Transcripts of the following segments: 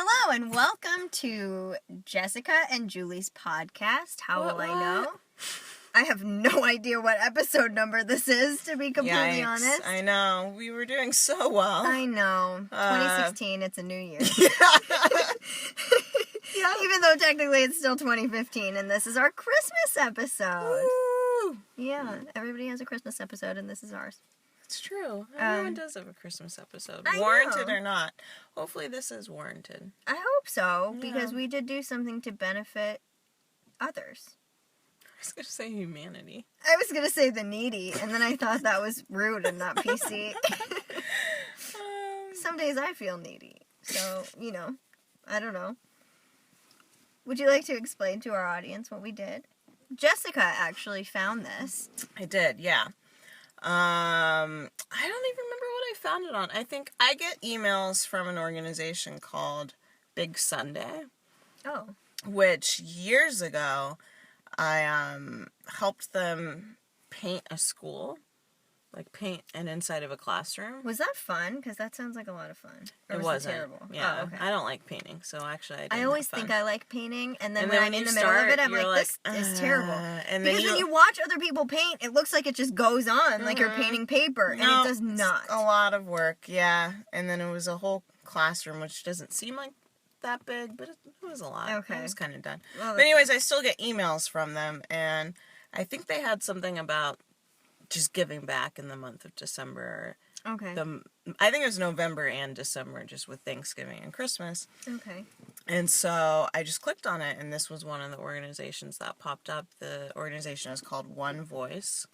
Hello and welcome to Jessica and Julie's podcast. How will I know? I have no idea what episode number this is, to be completely honest. I know. We were doing so well. I know. 2016, it's a new year. Yeah. Even though technically it's still 2015, and this is our Christmas episode. Woo! Yeah, everybody has a Christmas episode, and this is ours. It's true. Everyone does have a Christmas episode. I Warranted know. or not. Hopefully this is warranted. I hope so, Yeah. because we did do something to benefit others. I was going to say humanity. I was going to say the needy, and then I thought that was rude and not PC. Some days I feel needy. So, I don't know. Would you like to explain to our audience what we did? Jessica actually found this. I did, yeah. I don't even remember what I found it on. I think I get emails from an organization called Big Sunday, Oh. which years ago I helped them paint a school, like paint an inside of a classroom. Was that fun? Because that sounds like a lot of fun. Or It was wasn't. terrible? Yeah, Oh, okay. I don't like painting, so actually I didn't I always have fun. think I like painting, and then And when then I'm when in the you middle of start, it, I'm you're like, this is terrible. and then Because when you watch other people paint, it looks like it just goes on, like you're painting paper, and No, it does not. It's a lot of work, yeah. And then it was a whole classroom, which doesn't seem like that big, but it was a lot. Okay. I was kind of done. Well, But anyways, I still get emails from them, and I think they had something about just giving back in the month of December. okay. I think it was November and December, just with Thanksgiving and Christmas. Okay. And so I just clicked on it, and this was one of the organizations that popped up. The organization is called One Voice,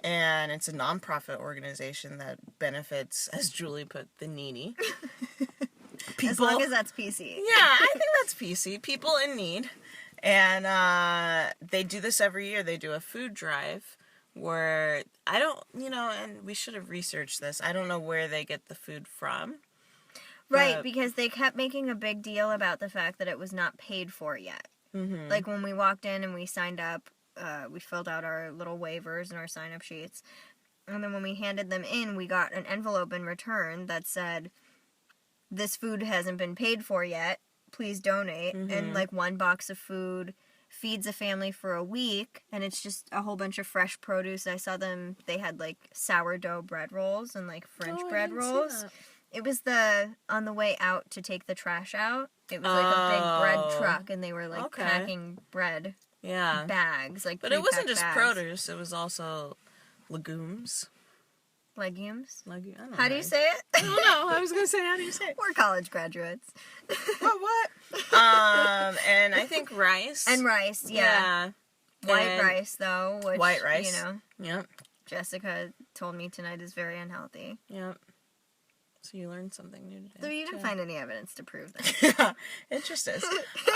and it's a nonprofit organization that benefits, as Julie put, the needy. People, As long as that's PC. yeah, I think that's PC. People in need. And they do this every year. They do a food drive where I don't, and we should have researched this. I don't know where they get the food from. Right, But- because they kept making a big deal about the fact that it was not paid for yet. Mm-hmm. Like when we walked in and we signed up, we filled out our little waivers and our sign-up sheets. And then when we handed them in, we got an envelope in return that said, this food hasn't been paid for yet. Please donate. And like one box of food feeds a family for a week, and it's just a whole bunch of fresh produce. I saw them, they had like sourdough bread rolls and like French bread rolls. It was on the way out to take the trash out. It was like a big bread truck, and they were like Okay. packing bread Yeah. bags, like But it wasn't pre-packed just bags. produce, it was also legumes. Legumes. I don't How do you know. say it? I don't know. I was going to say, how do you say it? We're college graduates. What? And I think rice. And rice, yeah. White And- rice, though, which, White rice. Yep. Jessica told me tonight is very unhealthy. Yep. So you learned something new today. So you didn't too. find any evidence to prove that. Interesting.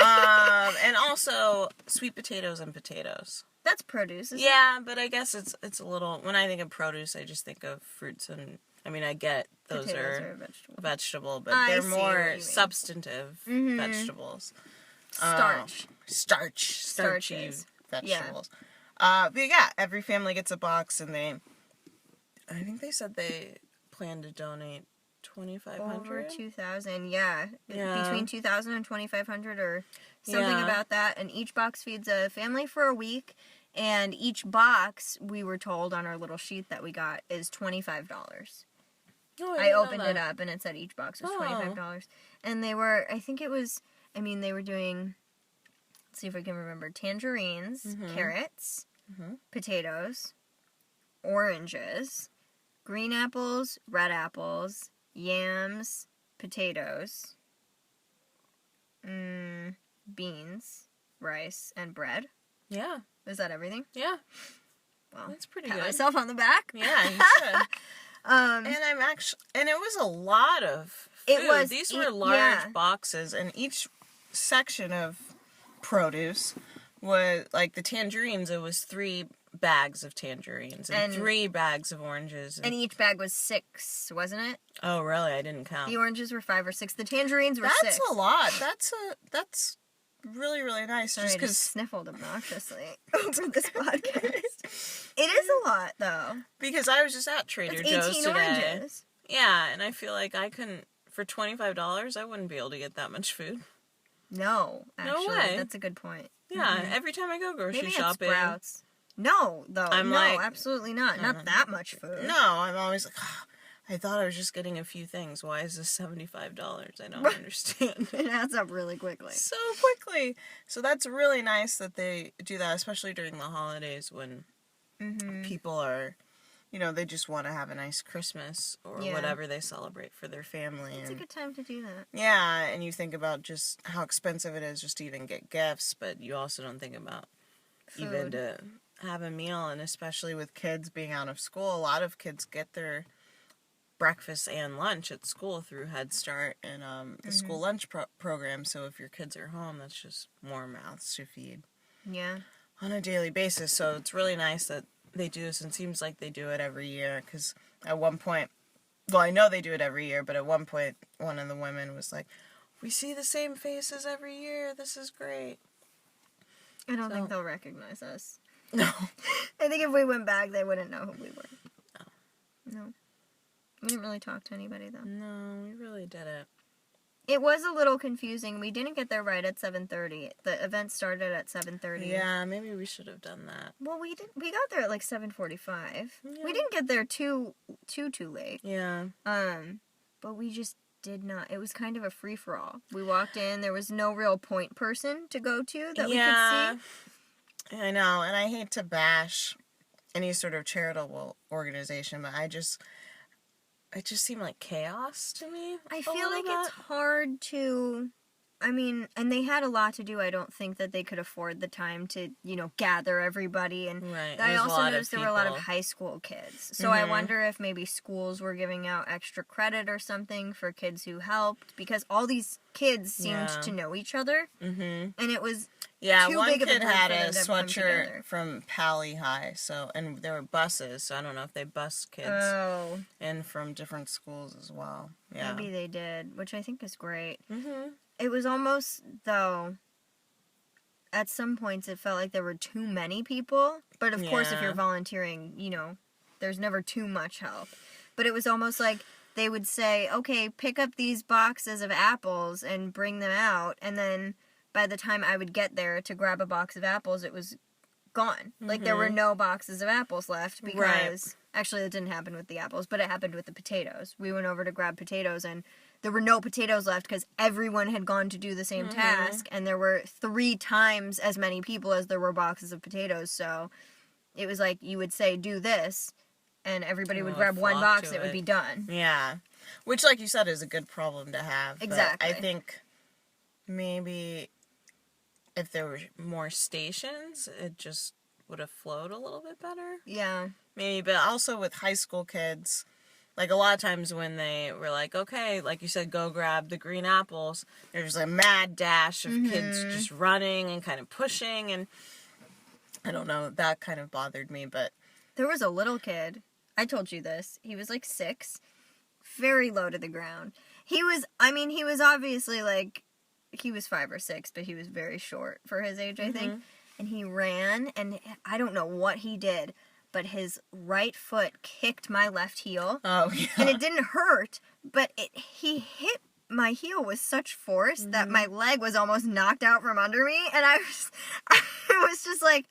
And also sweet potatoes and potatoes. That's produce, isn't it? Yeah, but I guess it's a little. When I think of produce, I just think of fruits and. I mean, I get those Potatoes are a vegetable. vegetable, but I they're see what you more mean. substantive Mhm. vegetables. Starch. Starchy Starches. vegetables. But yeah, every family gets a box, and I think they said they plan to donate 2,500. Over 2,000, yeah. Yeah. Between 2,000 and 2,500 or something Yeah. about that. And each box feeds a family for a week. And each box, we were told on our little sheet that we got, is $25. Oh, I didn't know opened it that. up and it said each box was Oh. $25. And they were, I think it was, they were doing, let's see if I can remember, tangerines, Mhm. carrots, Mhm. potatoes, oranges, green apples, red apples, yams, potatoes, beans, rice, and bread. Yeah, Is that everything? yeah. Well, That's pretty pat good. myself on the back. Yeah, you should. And it was a lot of food. It was- These were yeah. large boxes, and each section of produce was, like the tangerines, it was 3 bags of tangerines and And- 3 bags of oranges. And each bag was 6, wasn't it? Oh, really? I didn't count. The oranges were 5 or 6. The tangerines were That's 6. a lot. That's really, really nice. Sorry, Just I just because sniffled obnoxiously over this podcast. It is a lot, though. I was just at Trader It's Joe's 18 today. oranges. Yeah, and I feel like I couldn't for $25, I wouldn't be able to get that much food. No, actually, way. that's a good point. Yeah, every time I go grocery Maybe shopping. at Sprouts. No, though. I'm no, like, absolutely not. Not that much food. No, I'm always like, oh, I thought I was just getting a few things. Why is this $75? I don't understand. It adds up really quickly. So quickly. So that's really nice that they do that, especially during the holidays when people are, they just want to have a nice Christmas or whatever they celebrate for their family. It's a good time to do that. Yeah, and you think about just how expensive it is just to even get gifts, but you also don't think about Food. even to have a meal, and especially with kids being out of school, a lot of kids get their breakfast and lunch at school through Head Start and the school lunch program. So if your kids are home, that's just more mouths to feed. Yeah. On a daily basis. So it's really nice that they do this, and it seems like they do it every year. Because at one point, well, I know they do it every year, but at one point, one of the women was like, "We see the same faces every year. This is great." I don't think they'll recognize us. No. I think if we went back, they wouldn't know who we were. No. We didn't really talk to anybody, though. No, we really didn't. It was a little confusing. We didn't get there right at 7:30. The event started at 7:30. Yeah, maybe we should have done that. Well, we got there at like 7:45. Yeah. We didn't get there too late. Yeah. But we just did not. It was kind of a free for all. We walked in. There was no real point person to go to that we could see. I know, and I hate to bash any sort of charitable organization, but it just seemed like chaos to me. I feel like it's hard to, and they had a lot to do. I don't think that they could afford the time to, gather everybody. And right. I also noticed there were a lot of high school kids. So I wonder if maybe schools were giving out extra credit or something for kids who helped, because all these kids seemed to know each other. Mm-hmm. And it was too one big of a kid group had for a them to come together. sweatshirt from Pally High, and there were buses, so I don't know if they bused kids in from different schools as well. Yeah. Maybe they did, which I think is great. Mm-hmm. It was almost, though, at some points it felt like there were too many people. But of course, if you're volunteering, there's never too much help. But it was almost like they would say, okay, pick up these boxes of apples and bring them out. And then by the time I would get there to grab a box of apples, it was gone. Like, there were no boxes of apples left because... Actually, that didn't happen with the apples, but it happened with the potatoes. We went over to grab potatoes, and there were no potatoes left because everyone had gone to do the same task, and there were 3 times as many people as there were boxes of potatoes. So it was like you would say, do this, and everybody would grab one box, and it would be done. Yeah. Which, like you said, is a good problem to have. Exactly. But I think maybe if there were more stations, it just would have flowed a little bit better. Yeah. Maybe, but also with high school kids, like a lot of times when they were like, okay, like you said, go grab the green apples, there's a mad dash of kids just running and kind of pushing, and I don't know, that kind of bothered me, but... There was a little kid, I told you this, he was like 6, very low to the ground. He was obviously like, he was 5 or 6, but he was very short for his age, I think, and he ran, and I don't know what he did, but his right foot kicked my left heel. Oh, yeah. And it didn't hurt, but he hit my heel with such force that my leg was almost knocked out from under me. And I was just like,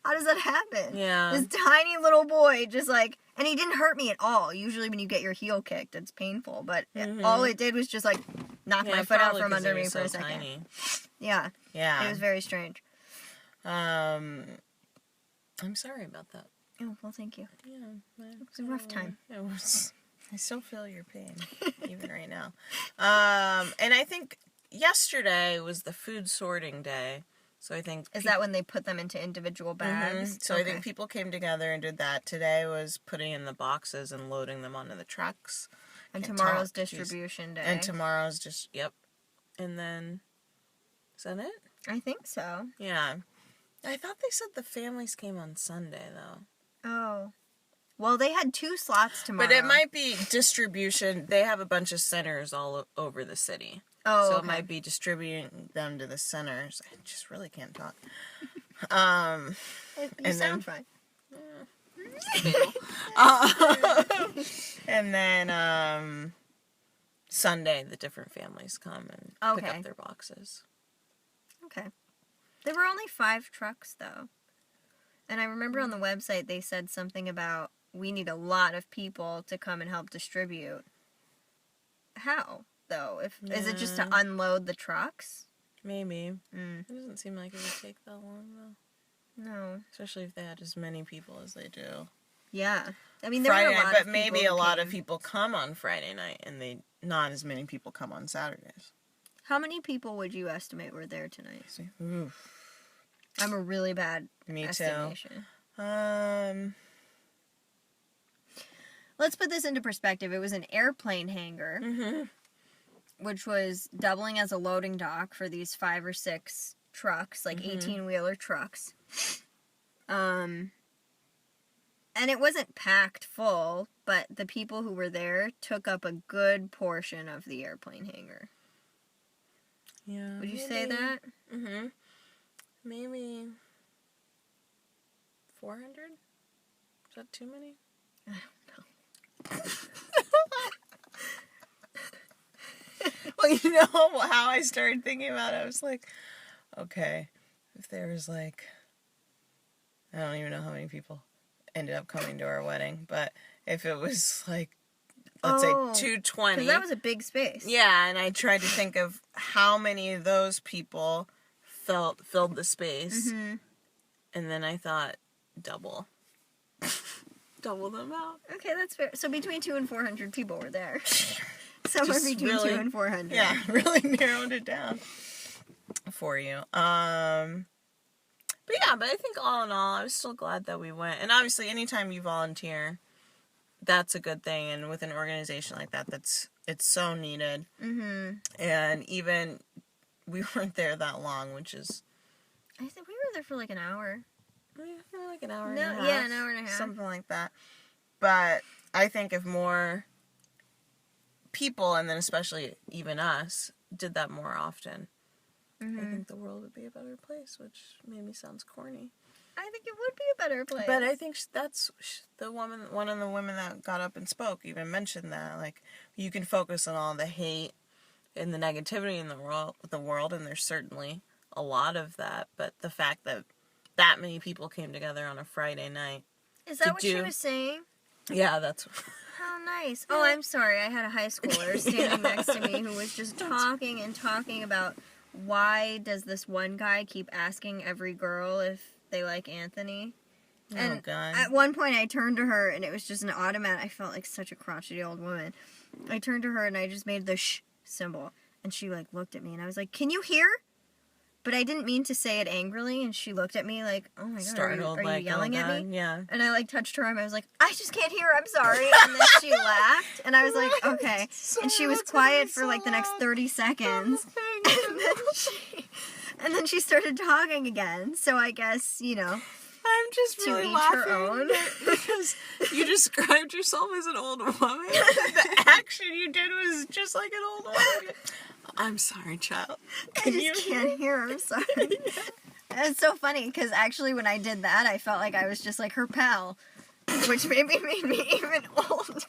how does that happen? Yeah. This tiny little boy just like, and he didn't hurt me at all. Usually when you get your heel kicked, it's painful. But all it did was just like knock my foot out from under me for a second. Tiny. Yeah. Yeah. It was very strange. I'm sorry about that. Oh, well, thank you. Yeah. It was a rough time. It was. I still feel your pain, even right now. And I think yesterday was the food sorting day. So I think... Is that when they put them into individual bags? So I think people came together and did that. Today was putting in the boxes and loading them onto the trucks. And tomorrow's distribution day. And tomorrow's just... Yep. And then... Is that it? I think so. Yeah. I thought they said the families came on Sunday, though. Oh. Well, they had 2 slots tomorrow. But it might be distribution. They have a bunch of centers all over the city. Oh, so okay. it might be distributing them to the centers. I just really can't talk. You sound fine. And then, Sunday, the different families come and pick Okay. up their boxes. Okay. There were only 5 trucks, though. And I remember on the website they said something about we need a lot of people to come and help distribute. How, though? Is it just to Yeah. unload the trucks? Maybe. Mm. It doesn't seem like it would take that long, though. No. Especially if they had as many people as they do. Yeah. I mean, there Friday were a lot night, of but maybe people a who lot of came. people come on Friday night, and not as many people come on Saturdays. How many people would you estimate were there tonight? See? Oof. I'm a really bad Me estimation. too. Let's put this into perspective. It was an airplane hangar, which was doubling as a loading dock for these 5 or 6 trucks, like 18-wheeler trucks. And it wasn't packed full, but the people who were there took up a good portion of the airplane hangar. Yeah. Would you say that? Mm-hmm. Maybe 400? Is that too many? Well, you know how I started thinking about it? I was like, okay, if there was like, I don't even know how many people ended up coming to our wedding, but if it was like, let's say 220. Because that was a big space. Yeah, and I tried to think of how many of those people filled the space, and then I thought double the amount. Okay, that's fair. So between 200 and 400 people were there. Somewhere Just between really- 200 and 400. Yeah, really narrowed it down for you. But I think all in all, I was still glad that we went. And obviously, anytime you volunteer, that's a good thing. And with an organization like that, it's so needed. Mm-hmm. And even we weren't there that long, which is I think we were there for like an hour. like an hour No, and a half. yeah, an hour and a half. Something like that. But I think if more people, and then especially even us, did that more often, I think the world would be a better place, which maybe sounds corny. I think it would be a better place. But I think that's one of the women that got up and spoke even mentioned that, like, you can focus on all the hate and the negativity in the world, and there's certainly a lot of that, but the fact that many people came together on a Friday night. Is that to what she do- was saying? Yeah, that's... How nice. Oh, I'm sorry. I had a high schooler standing next to me who was just talking and talking about why does this one guy keep asking every girl if they like Anthony. And God. at one point I turned to her and it was just an automatic. I felt like such a crotchety old woman. I turned to her and I just made the shh symbol. And she like looked at me and I was like, "Can you hear?" But I didn't mean to say it angrily, and she looked at me like, "Oh my God, Startled, are you like, yelling oh at God, me?" yeah. And I like touched her arm. I was like, "I just can't hear. I'm sorry." And then she laughed, and I was like, "Okay." And she was quiet for like the next 30 seconds, and then she started talking again. So I guess I'm just to really each her laughing own. because you described yourself as an old woman. The action you did was just like an old woman. I'm sorry, child. I just can't hear. I'm sorry. It's so funny because actually when I did that, I felt like I was just like her pal, which maybe made me even older.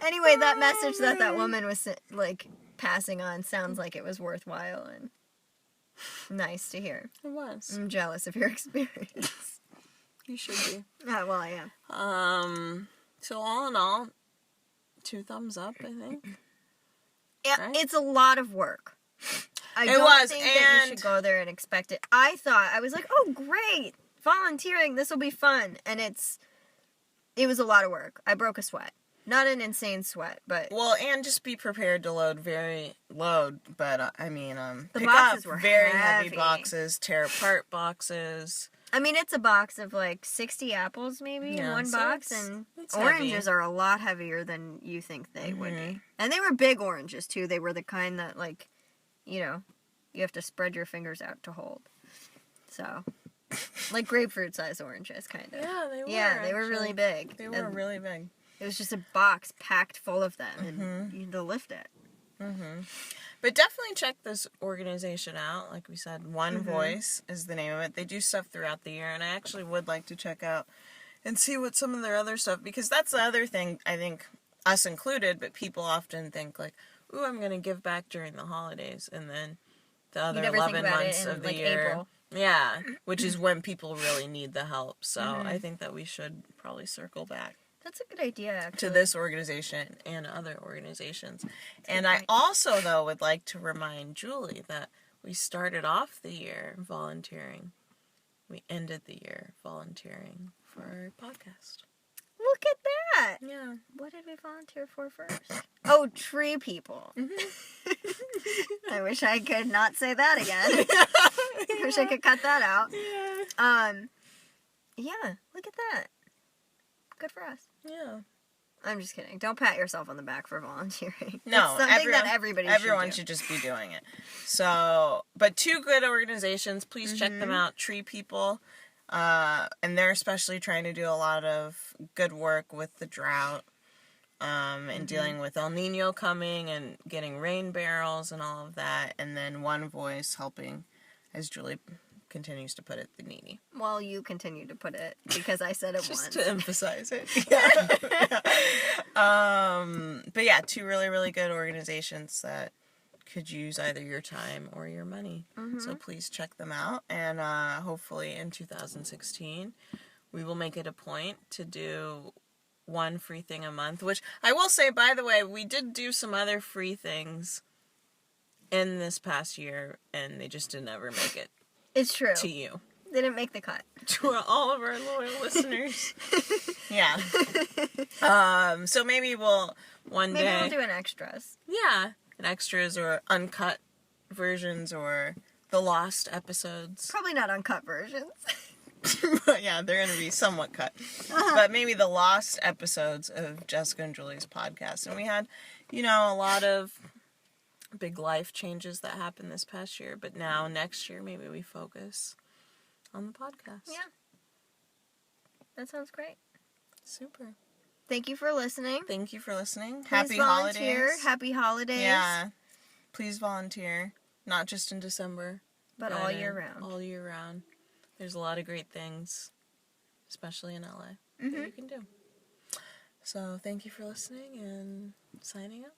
Anyway, that message that woman was like passing on sounds like it was worthwhile and nice to hear. It was. I'm jealous of your experience. You should be. Well, I am. So all in all, 2 thumbs up, I think. Yeah, Right? it's a lot of work. I It don't was, think that you and- should go there and expect it. I was like, oh, great, volunteering, this will be fun. And it was a lot of work. I broke a sweat. Not an insane sweat, but Well, and just be prepared to load, but the pick boxes up were very heavy heavy. boxes, tear apart boxes. I mean, it's a box of like 60 apples maybe in Yeah, one so box, it's- and it's oranges heavy. are a lot heavier than you think they would be. And they were big oranges too. They were the kind that like, you have to spread your fingers out to hold. So, like grapefruit size oranges, kind of. Yeah, they were. Yeah, they were really actually. big. They were And really big. It was just a box packed full of them, and you had to lift it. But definitely check this organization out. Like we said, One Voice is the name of it. They do stuff throughout the year, and I actually would like to check out and see what some of their other stuff, because that's the other thing I think us included, but people often think like, ooh, I'm going to give back during the holidays, and then the other never think 11 about it months in, of the like, year. April. Yeah, which is when people really need the help. So I think that we should probably circle back That's a good idea, actually. to this organization and other organizations. And good I point. also, though, would like to remind Julie that we started off the year volunteering. We ended the year volunteering for our podcast. Look at that! Yeah. What did we volunteer for first? Oh, tree people. I wish I could not say that again. I wish I could cut that out. Yeah. Yeah, look at that. Good for us. Yeah. I'm just kidding. Don't pat yourself on the back for volunteering. No, it's something that everybody everyone should do. should just be doing it. So, but two good organizations, please check them out. Tree People, and they're especially trying to do a lot of good work with the drought, and dealing with El Nino coming and getting rain barrels and all of that. And then One Voice helping, as Julie continues to put it, the needy. Well, you continue to put it because I said it Just once. to emphasize it. But yeah, two really, really good organizations that could use either your time or your money. So please check them out. And hopefully in 2016, we will make it a point to do one free thing a month. Which I will say, by the way, we did do some other free things in this past year, and they just didn't ever make it It's true. to you. They didn't make the cut. To all of our loyal listeners. Yeah. So maybe we'll one Maybe day. we'll do an extras. Yeah. An extras or uncut versions or the lost episodes. Probably not uncut versions. But yeah, they're going to be somewhat cut. But maybe the lost episodes of Jessica and Julie's podcast. And we had, a lot of big life changes that happened this past year. But now, next year, maybe we focus on the podcast. Yeah. That sounds great. Super. Thank you for listening. Thank you for listening. Please Happy volunteer. holidays. Happy holidays. Yeah. Please volunteer. Not just in December. But all year round. All year round. There's a lot of great things, especially in LA, that you can do. So thank you for listening and signing up.